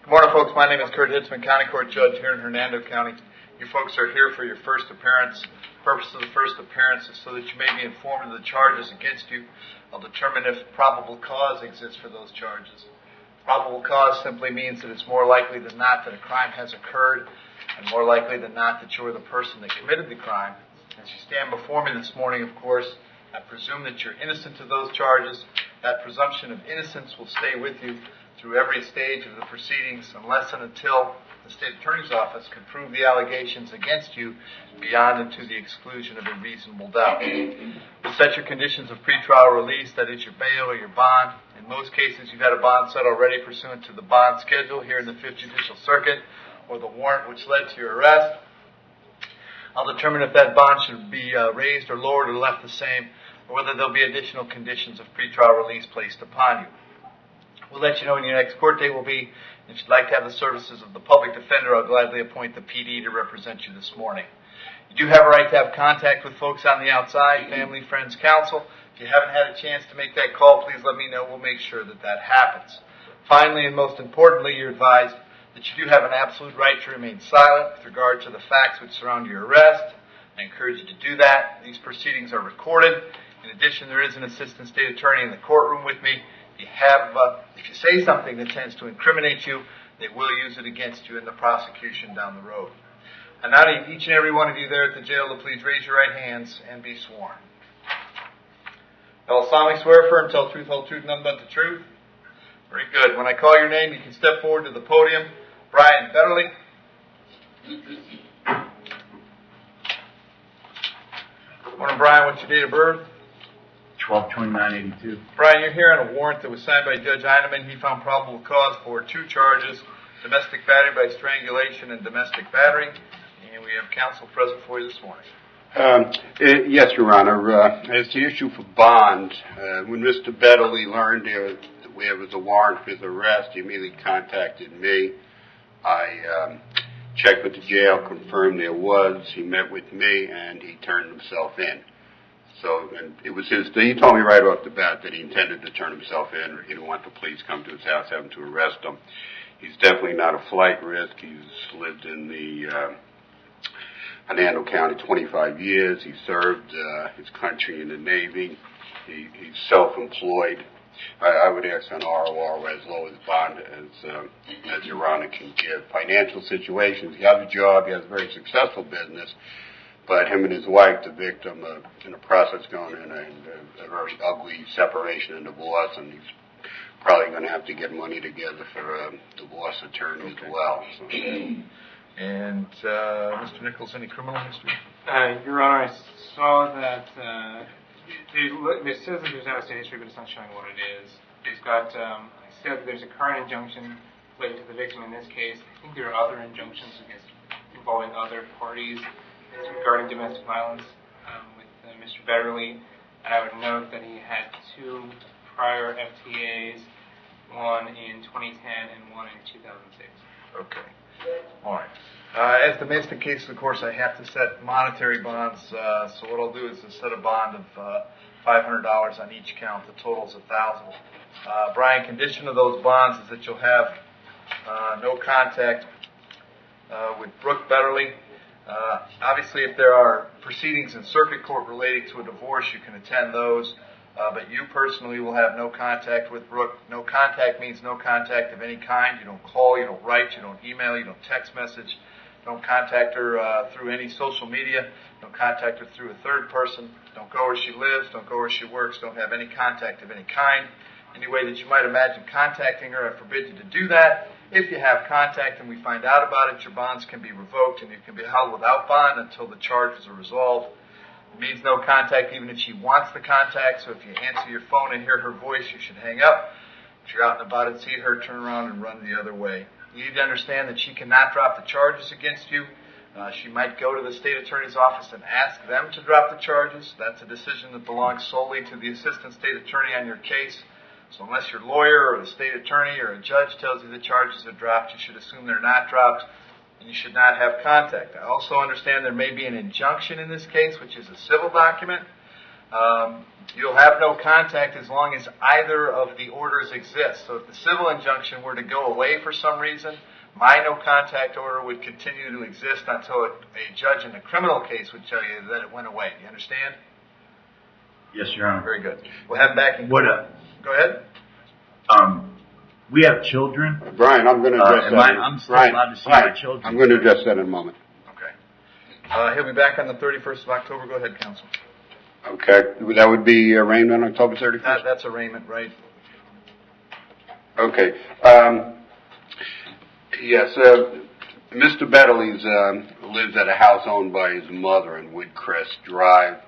Good morning, folks. My name is Hitzemann, County Court Judge here in Hernando County. You folks are here for your first appearance. The purpose of the first appearance is so that you may be informed of the charges against you. I'll determine if probable cause exists for those charges. Probable cause simply means that it's more likely than not that a crime has occurred, and more likely than not that you're the person that committed the crime. As you stand before me this morning, of course, I presume that you're innocent of those charges. That presumption of innocence will stay with you through every stage of the proceedings unless and until the State Attorney's Office can prove the allegations against you beyond and to the exclusion of a reasonable doubt. We'll set your conditions of pretrial release, that is your bail or your bond. In most cases, you've had a bond set already pursuant to the bond schedule here in the 5th Judicial Circuit or the warrant which led to your arrest. I'll determine if that bond should be raised or lowered or left the same, or whether there'll be additional conditions of pretrial release placed upon you. We'll let you know when your next court date will be. If you'd like to have the services of the public defender, I'll gladly appoint the PD to represent you this morning. You do have a right to have contact with folks on the outside, family, friends, counsel. If you haven't had a chance to make that call, please let me know. We'll make sure that that happens. Finally, and most importantly, you're advised that you do have an absolute right to remain silent with regard to the facts which surround your arrest. I encourage you to do that. These proceedings are recorded. In addition, there is an assistant state attorney in the courtroom with me. If you say something that tends to incriminate you, they will use it against you in the prosecution down the road. I now need each and every one of you there at the jail to please raise your right hands and be sworn. I will solemnly swear affirm, tell truth, whole truth, nothing but the truth. Very good. When I call your name, you can step forward to the podium. Brian Beverly. Morning, Brian. What's your date of birth? 12/29/82. Brian, you're here on a warrant that was signed by Judge Heineman. He found probable cause for 2 charges, domestic battery by strangulation and domestic battery. And we have counsel present for you this morning. Yes, Your Honor. As the issue for bond, when Mr. Beverly learned there was a warrant for his arrest, he immediately contacted me. I checked with the jail, confirmed there was. He met with me, and he turned himself in. So, and it was he told me right off the bat that he intended to turn himself in. He didn't want the police come to his house, having to arrest him. He's definitely not a flight risk. He's lived in the Hernando County 25 years. He served his country in the Navy. He's self-employed. I would ask an ROR as low as bond as Your Honor can give. Financial situations, he has a job, he has a very successful business, but him and his wife, the victim, in a process going in a very ugly separation and divorce, and he's probably going to have to get money together for a divorce attorney as well. So. And Mr. Nichols, any criminal history? Your Honor, I saw that it says that there's no state history, but it's not showing what it is. It's got, it said that there's a current injunction related to the victim in this case. I think there are other injunctions involving other parties regarding domestic violence with Mr. Beverly. And I would note that he had 2 prior FTAs, one in 2010 and one in 2006. Okay. All right. As domestic cases, of course, I have to set monetary bonds. So what I'll do is set a bond of $500 on each count. The total's $1,000. Brian, condition of those bonds is that you'll have no contact with Brooke Beverly. Obviously, if there are proceedings in circuit court relating to a divorce, you can attend those. But you personally will have no contact with Brooke. No contact means no contact of any kind. You don't call, you don't write, you don't email, you don't text message. Don't contact her through any social media. Don't contact her through a third person. Don't go where she lives. Don't go where she works. Don't have any contact of any kind. Any way that you might imagine contacting her, I forbid you to do that. If you have contact and we find out about it, your bonds can be revoked and you can be held without bond until the charges are resolved. It means no contact even if she wants the contact, so if you answer your phone and hear her voice, you should hang up. If you're out and about and see her, turn around and run the other way. You need to understand that she cannot drop the charges against you. She might go to the state attorney's office and ask them to drop the charges. That's a decision that belongs solely to the assistant state attorney on your case. So unless your lawyer or the state attorney or a judge tells you the charges are dropped, you should assume they're not dropped, and you should not have contact. I also understand there may be an injunction in this case, which is a civil document. You'll have no contact as long as either of the orders exist. So if the civil injunction were to go away for some reason, my no contact order would continue to exist until a judge in a criminal case would tell you that it went away. You understand? Yes, Your Honor. Very good. We'll have him back in What? court. Go ahead. We have children. Brian, I'm going to address that. I'm still allowed to see my children. I'm going to address that in a moment. Okay. He'll be back on the 31st of October. Go ahead, counsel. Okay. That would be arraignment on October 31st? That's arraignment, right? Okay. Yes, Mr. Beverly lives at a house owned by his mother in Woodcrest Drive.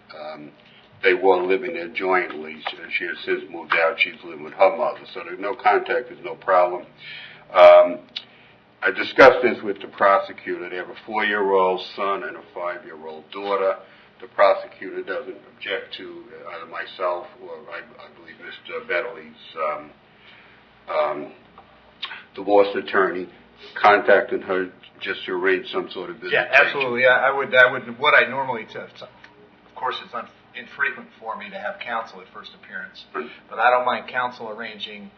They were living there jointly. She has since moved out. She's living with her mother, so there's no contact. There's no problem. I discussed this with the prosecutor. They have a 4-year-old son and a 5-year-old daughter. The prosecutor doesn't object to either myself or I believe Mr. Beverly's divorce attorney contacting her just to arrange some sort of visitation. Yeah, absolutely. I would. What I normally tell. Of course, it's infrequent for me to have counsel at first appearance, but I don't mind counsel arranging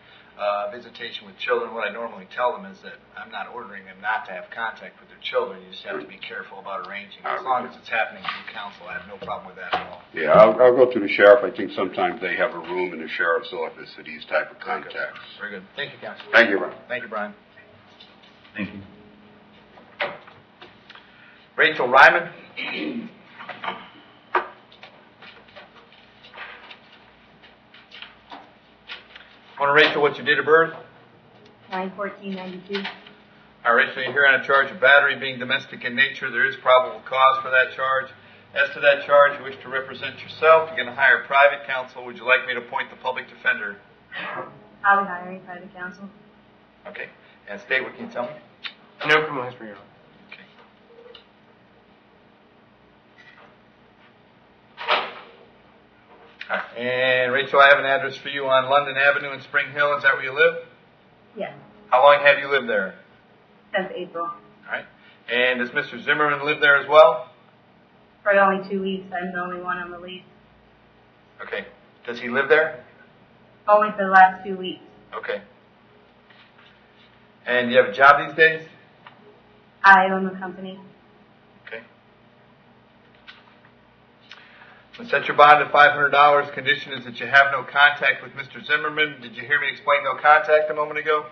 visitation with children. What I normally tell them is that I'm not ordering them not to have contact with their children. You just have to be careful about arranging. As long as it's happening through counsel, I have no problem with that at all. Yeah, I'll go to the sheriff. I think sometimes they have a room in the sheriff's office for these type of contacts. Very good. Thank you, counsel. Thank you, Brian. Thank you, Brian. Thank you. Rachel Ryman. Rachel, what's your date of birth? 9/14/92. All right, Rachel, you're here on a charge of battery being domestic in nature. There is probable cause for that charge. As to that charge, you wish to represent yourself. You're going to hire private counsel. Would you like me to appoint the public defender? I'll be hiring private counsel. Okay. And state, what can you tell me? No criminal history, Your Honor. Okay. All right. And Rachel, I have an address for you on London Avenue in Spring Hill. Is that where you live? Yes. How long have you lived there? Since April. All right. And does Mr. Zimmerman live there as well? For only 2 weeks. I'm the only one on the lease. Okay. Does he live there? Only for the last 2 weeks. Okay. And do you have a job these days? I own the company. Okay. We'll set your bond at $500. Condition is that you have no contact with Mr. Zimmerman. Did you hear me explain no contact a moment ago?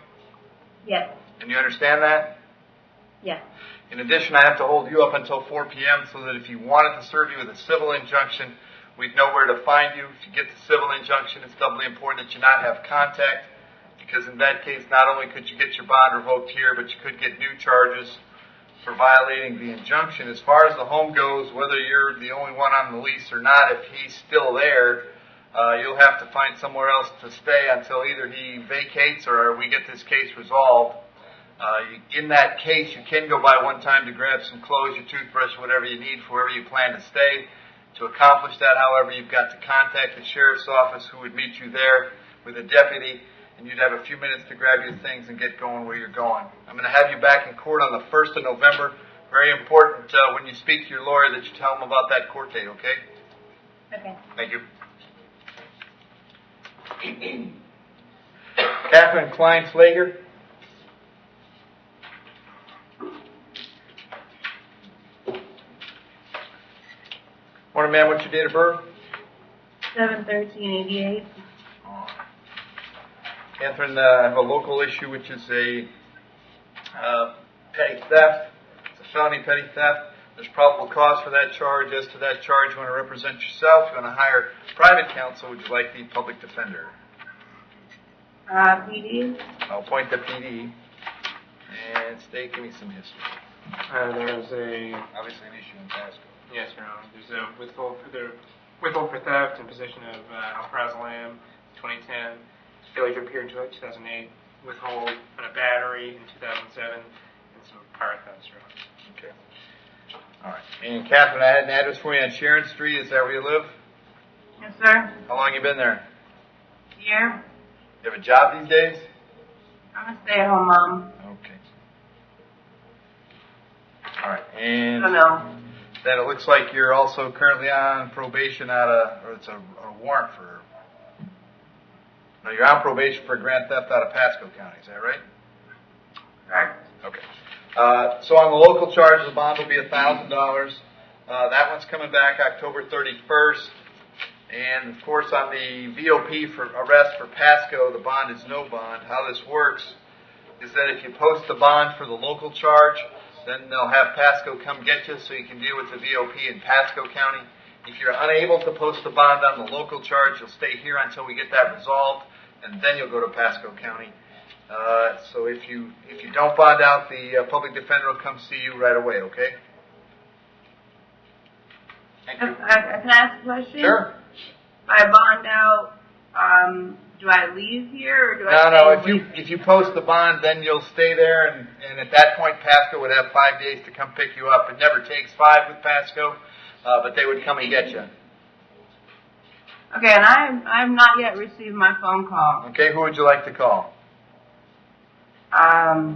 Yes. And you understand that? Yes. In addition, I have to hold you up until 4 p.m. so that if he wanted to serve you with a civil injunction, we'd know where to find you. If you get the civil injunction, it's doubly important that you not have contact, because in that case, not only could you get your bond revoked here, but you could get new charges for violating the injunction. As far as the home goes, whether you're the only one on the lease or not, if he's still there, you'll have to find somewhere else to stay until either he vacates or we get this case resolved. In that case, you can go by one time to grab some clothes, your toothbrush, whatever you need for wherever you plan to stay. To accomplish that, however, you've got to contact the sheriff's office, who would meet you there with a deputy, and you'd have a few minutes to grab your things and get going where you're going. I'm going to have you back in court on the 1st of November. Very important when you speak to your lawyer that you tell him about that court date, okay? Okay. Thank you. Catherine Klein Slager. Morning, ma'am. What's your date of birth? 7/13/88. Catherine, I have a local issue, which is a petty theft. It's a felony petty theft. There's probable cause for that charge. As to that charge, you want to represent yourself. You want to hire private counsel. Would you like the public defender? PD. I'll appoint the PD. And State, give me some history. There's Obviously an issue in Pasco. yes, Your Honor. There's a withhold for theft and possession of alprazolam, 2010. Failure to appear in 2008. Withhold on a battery in 2007, and some prior thefts, Your Honor. Okay. All right. And Catherine, I had an address for you on Sharon Street. Is that where you live? Yes, sir. How long you been there? Here. You have a job these days? I'm a stay-at-home mom. Okay. All right. And I don't know. Then it looks like you're also currently on probation or it's a warrant for, no, you're on probation for grand theft out of Pasco County, is that right? Right. Okay. So on the local charge, the bond will be $1,000. That one's coming back October 31st. And of course on the VOP for arrest for Pasco, the bond is no bond. How this works is that if you post the bond for the local charge, then they'll have Pasco come get you so you can deal with the VOP in Pasco County. If you're unable to post the bond on the local charge, you'll stay here until we get that resolved, and then you'll go to Pasco County. So if you don't bond out, the public defender will come see you right away, okay? Thank you. Can I ask a question? Sure. If I bond out, do I leave here or do I No. If you post the bond, then you'll stay there, and at that point, Pasco would have 5 days to come pick you up. It never takes 5 with Pasco, but they would come and get you. Okay, and I've not yet received my phone call. Okay, who would you like to call? My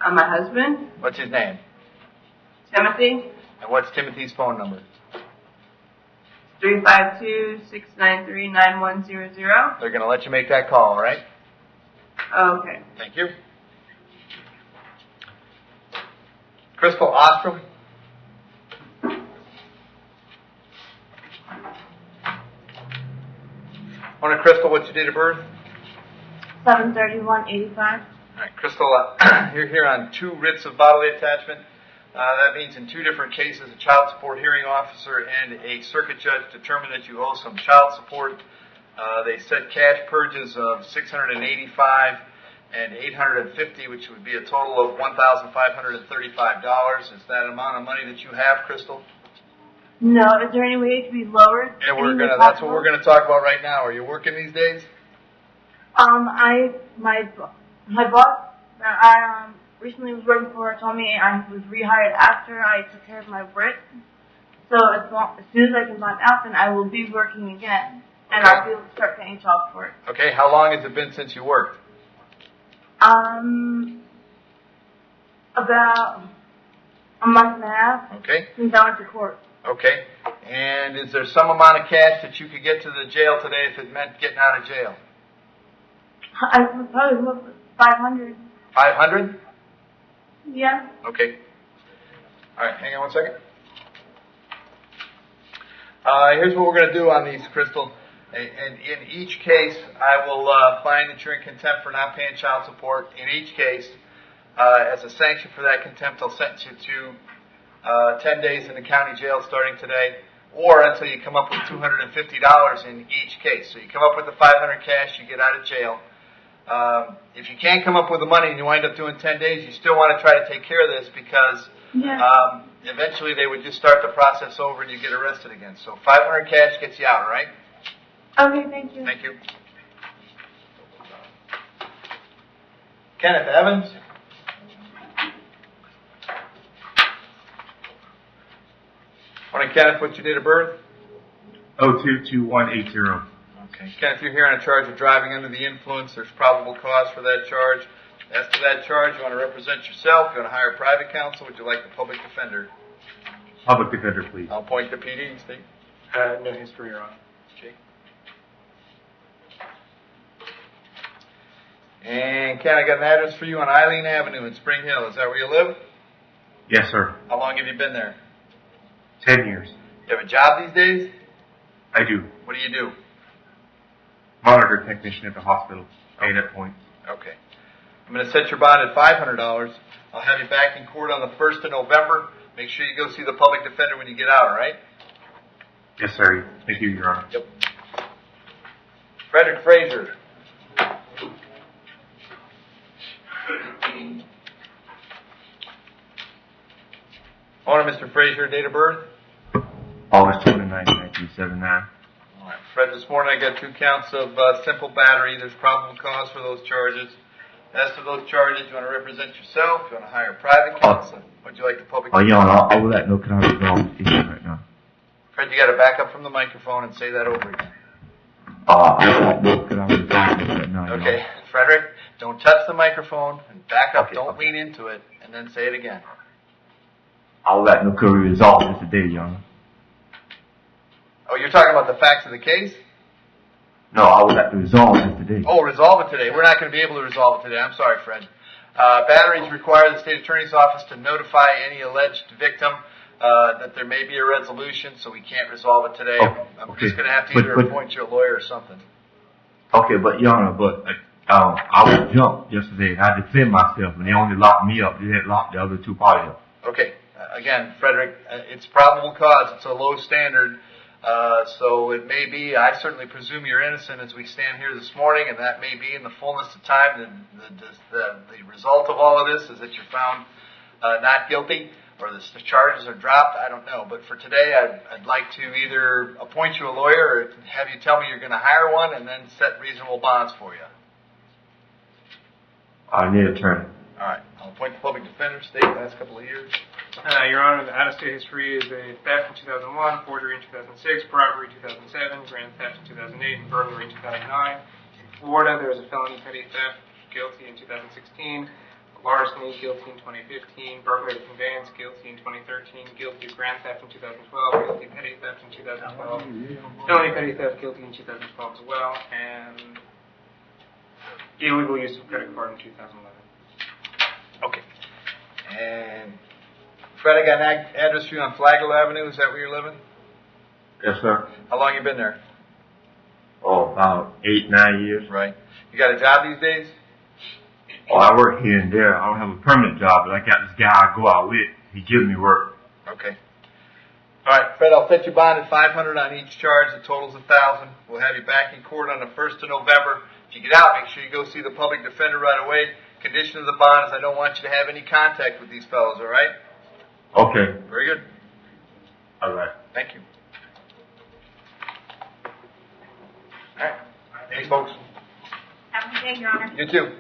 husband, What's his name? Timothy, And what's Timothy's phone number? 352-693-9100. They're going to let you make that call, all right? Okay. Thank you. Crystal Ostrom. Morning, Crystal. What's your date of birth? 7/31/85. All right, Crystal, you're here on 2 writs of bodily attachment. That means in 2 different cases, a child support hearing officer and a circuit judge determined that you owe some child support. They set cash purges of $685 and $850, which would be a total of $1,535. Is that amount of money that you have, Crystal? No, is there any way it could be lowered? And that's what we're gonna talk about right now. Are you working these days? My boss that I recently was working for told me I was rehired after I took care of my writ. So as soon as I can find out, then I will be working again, and Okay. I'll be able to start paying child support. Okay, how long has it been since you worked? About a month and a half Okay, since I went to court. okay. And is there some amount of cash that you could get to the jail today if it meant getting out of jail? I would probably look at 500. 500? Yeah. Okay. All right, hang on one second. Here's what we're going to do on these, Crystal. And in each case, I will find that you're in contempt for not paying child support. In each case, as a sanction for that contempt, I'll sentence you to 10 days in the county jail starting today, or until you come up with $250 in each case. So you come up with the 500 cash, you get out of jail. If you can't come up with the money and you wind up doing 10 days, you still want to try to take care of this because eventually they would just start the process over and you get arrested again. So 500 cash gets you out, all right? Okay, thank you. Thank you. Kenneth Evans. Morning, Kenneth. What's your date of birth? 022180. Okay. Kenneth, you're here on a charge of driving under the influence. There's probable cause for that charge. As to that charge, you want to represent yourself. You want to hire private counsel. Would you like the public defender? Public defender, please. I'll point to PD, Steve. No history, Your Honor. Okay. And Ken, I got an address for you on Eileen Avenue in Spring Hill. Is that where you live? Yes, sir. How long have you been there? 10 years. You have a job these days? I do. What do you do? Monitor technician at the hospital. Paid at points. Okay. I'm going to set your bond at $500. I'll have you back in court on the 1st of November. Make sure you go see the public defender when you get out, all right? Yes, sir. Thank you, Your Honor. Yep. Frederick Frazier. Owner, Mr. Frazier, date of birth? August 29, 1979. All right. Fred, this morning I got 2 counts of simple battery. There's probable cause for those charges. As to those charges, you want to represent yourself? You want to hire private counsel? Would you like the public? Your Honor, I would like no can I resolve this issue right now. Fred, you got to back up from the microphone and say that over again. I would like no can I resolve this right now. Your Okay, Honor. Frederick, don't touch the microphone and back up. Okay, Don't okay. lean into it, and then say it again. I would like to know could we resolve this today, Your Honor. Oh, you're talking about the facts of the case? No, I would like to resolve this today. Oh, resolve it today. We're not going to be able to resolve it today. I'm sorry, Fred. Batteries require the state attorney's office to notify any alleged victim that there may be a resolution, so we can't resolve it today. Okay. I'm just going to have to either appoint you a lawyer or something. Okay, but Your Honor, I was jumped yesterday and I defend myself and they only locked me up. They didn't lock the other two parties up. Okay. Again, Frederick, it's probable cause. It's a low standard. So it may be, I certainly presume you're innocent as we stand here this morning, and that may be in the fullness of time. The result of all of this is that you're found not guilty, or the charges are dropped. I don't know. But for today, I'd like to either appoint you a lawyer or have you tell me you're going to hire one and then set reasonable bonds for you. I need an attorney. All right. I'll appoint the public defender, state, last couple of years. Your Honor, the out-of-state history is a theft in 2001, forgery in 2006, robbery in 2007, grand theft in 2008, and burglary in 2009. In Florida, there was a felony petty theft, guilty in 2016, larceny, guilty in 2015, burglary of conveyance, guilty in 2013, guilty of grand theft in 2012, guilty of petty theft in 2012, felony petty theft, guilty in 2012 as well, and illegal use of credit card in 2011. Okay. And Fred, I got an address for you on Flagler Avenue. Is that where you're living? Yes, sir. How long you been there? Oh, about 8-9 years. Right. You got a job these days? Oh, I work here and there. I don't have a permanent job, but I got this guy I go out with. He gives me work. Okay. All right, Fred, I'll set you bond at $500 on each charge. The total's $1,000. We'll have you back in court on the 1st of November. If you get out, make sure you go see the public defender right away. Condition of the bond is I don't want you to have any contact with these fellows, all right? Okay. Very good. All right. Thank you. All right. Thanks, folks. Have a good day, Your Honor. You too.